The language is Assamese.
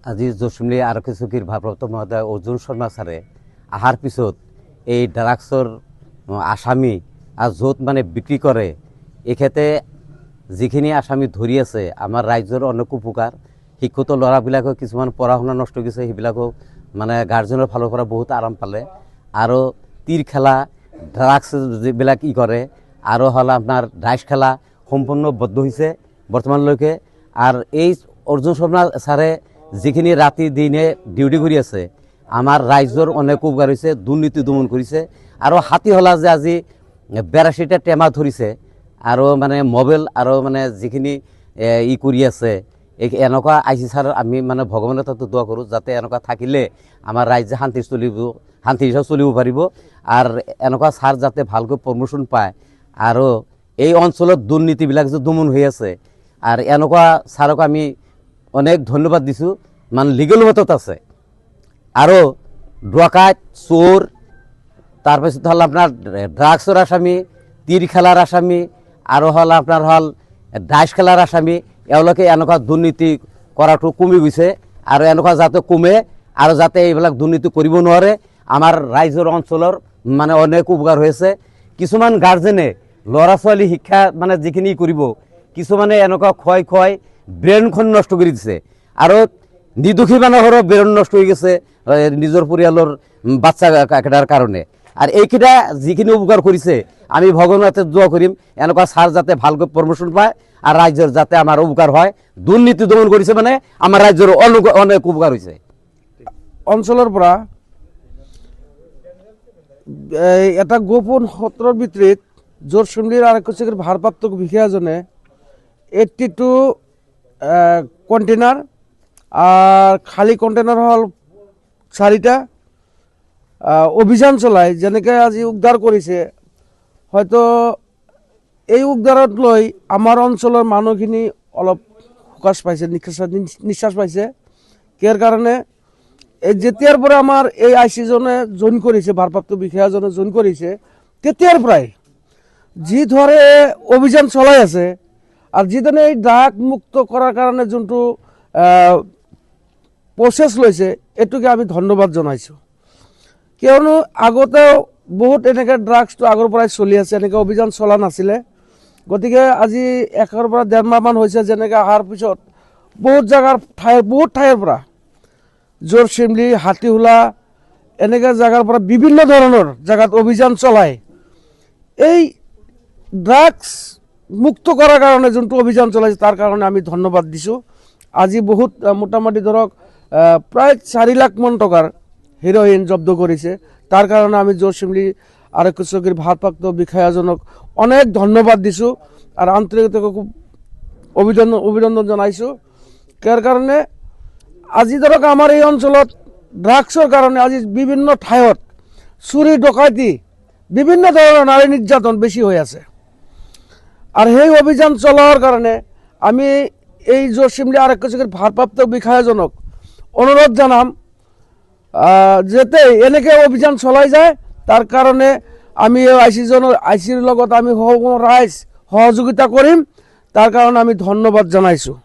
আজি জসিমলী আৰক্ষী চকীৰ ভাৰপ্ৰাপ্ত মহোদয় অৰ্জুন শৰ্মা ছাৰে অহাৰ পিছত এই ড্ৰাগছৰ আসামী আৰু য'ত মানে বিক্ৰী কৰে এখেতে যিখিনি আসামী ধৰি আছে আমাৰ ৰাজ্যৰ অনেক উপকাৰ শিক্ষিত ল'ৰাবিলাকক কিছুমান পঢ়া শুনা নষ্ট কৰিছে সেইবিলাকক মানে গাৰ্জেনৰ ফালৰ পৰা বহুত আৰাম পালে আৰু তীৰ খেলা ড্ৰাগছ যিবিলাক কৰে আৰু হ'ল আপোনাৰ ডাইচ খেলা সম্পূৰ্ণ বদ্ধ হৈছে বৰ্তমানলৈকে। আৰু এই অৰ্জুন শৰ্মা ছাৰে যিখিনি ৰাতি দিনে ডিউটি কৰি আছে আমাৰ ৰাজ্যৰ অনেক উপকাৰ হৈছে, দুৰ্নীতি দমন কৰিছে। আৰু হাতী হলা যে আজি 82টা টেমা ধৰিছে আৰু মানে মোবাইল আৰু মানে যিখিনি কৰি আছে এনেকুৱা আইচি ছাৰ আমি মানে ভগৱানৰ তাত দোৱা কৰোঁ যাতে এনেকুৱা থাকিলে আমাৰ ৰাজ্যে শান্তি হিচাপে চলিব পাৰিব আৰু এনেকুৱা ছাৰ যাতে ভালকৈ প্ৰমোশ্যন পায় আৰু এই অঞ্চলত দুৰ্নীতিবিলাক যে দমন হৈ আছে আৰু এনেকুৱা ছাৰক আমি অনেক ধন্যবাদ দিছোঁ, মানে লিগেল মেথড আছে। আৰু ডকাইত চোৰ তাৰপিছত হ'ল আপোনাৰ ড্ৰাগছৰ আসামী, তীৰ খেলাৰ আসামী আৰু হ'ল আপোনাৰ হ'ল ডাইচ খেলাৰ আসামী, এওঁলোকে এনেকুৱা দুৰ্নীতি কৰাটো কমি গৈছে আৰু এনেকুৱা যাতে কমে আৰু যাতে এইবিলাক দুৰ্নীতি কৰিব নোৱাৰে আমাৰ ৰাইজৰ অঞ্চলৰ মানে অনেক উপকাৰ হৈছে। কিছুমান গাৰ্জেনে ল'ৰা ছোৱালী শিক্ষা মানে যিখিনি কৰিব কিছুমানে এনেকুৱা ক্ষয় ব্ৰেইনখন নষ্ট কৰি দিছে আৰু নিৰ্দোষী মানুহৰো ব্ৰেইন নষ্ট হৈ গৈছে নিজৰ পৰিয়ালৰ বাচ্চা কেইটাৰ কাৰণে। আৰু এইকেইটা যিখিনি উপকাৰ কৰিছে আমি ভগৱানৰ দোৱা কৰিম এনেকুৱা ছাৰ যাতে ভালকৈ প্ৰমোশ্যন পায় আৰু ৰাজ্যৰ যাতে আমাৰ উপকাৰ হয়। দুৰ্নীতি দমন কৰিছে মানে আমাৰ ৰাজ্যৰ অনেক উপকাৰ হৈছে। অঞ্চলৰ পৰা এটা গোপন সূত্ৰৰ ভিত্তিত জসিমলীৰ আৰক্ষী চকীৰ ভাৰপ্ৰাপ্ত বিষয়াজনে 82 কন্টেইনাৰ আৰ খালি কন্টেইনাৰ হল 4টা অভিযান চলায় যেনেকৈ আজি উদ্ধাৰ কৰিছে। হয়তো এই উদ্ধাৰত লৈ আমাৰ অঞ্চলৰ মানুহখিনি অলপ সকাহ পাইছে, নিশ্বাস পাইছে। কিয় কাৰণে যেতিয়াৰ পৰা আমাৰ এই আইচিজনে জইন কৰিছে, ভাৰপ্ৰাপ্ত বিষয়াজনে জইন কৰিছে তেতিয়াৰ পৰাই যি ধৰে অভিযান চলাই আছে আৰ যিধৰণে এই ড্ৰাগ মুক্ত কৰাৰ কাৰণে যোনটো প্ৰচেছ লৈছে এইটোকে আমি ধন্যবাদ জনাইছোঁ। কিয়নো আগতেও বহুত এনেকৈ ড্ৰাগছটো আগৰ পৰাই চলি আছে, এনেকৈ অভিযান চলা নাছিলে। গতিকে আজি 1 পৰা 1.5 মাহমান হৈছে যেনেকৈ অহাৰ পিছত বহুত ঠাইৰ পৰা জসিমলী, হাতীহোলা এনেকৈ জেগাৰ পৰা বিভিন্ন ধৰণৰ জেগাত অভিযান চলায় এই ড্ৰাগছ মুক্ত কৰাৰ কাৰণে যোনটো অভিযান চলাইছে তাৰ কাৰণে আমি ধন্যবাদ দিছোঁ। আজি বহুত মোটামুটি ধৰক প্ৰায় 4 লাখ মান টকাৰ হেৰ'ইন জব্দ কৰিছে। তাৰ কাৰণে আমি জসিমলী আৰক্ষী চকীৰ ভাৰপ্ৰাপ্ত বিষয়াজনক অনেক ধন্যবাদ দিছোঁ আৰু আন্তৰিকতাকৈ খুব অভিনন্দন জনাইছোঁ। ইয়াৰ কাৰণে আজি ধৰক আমাৰ এই অঞ্চলত ড্ৰাগছৰ কাৰণে আজি বিভিন্ন ঠাইত চুৰি ডকাইতি বিভিন্ন ধৰণৰ নাৰী নিৰ্যাতন বেছি হৈ আছে আৰু সেই অভিযান চলোৱাৰ কাৰণে আমি এই জসিমলী আৰক্ষী চকীৰ ভাৰপ্ৰাপ্ত বিষয়াজনক অনুৰোধ জনাম যাতে এনেকৈ অভিযান চলাই যায়। তাৰ কাৰণে আমি আইচিৰ লগত আমি ৰাইজ সহযোগিতা কৰিম, তাৰ কাৰণে আমি ধন্যবাদ জনাইছোঁ।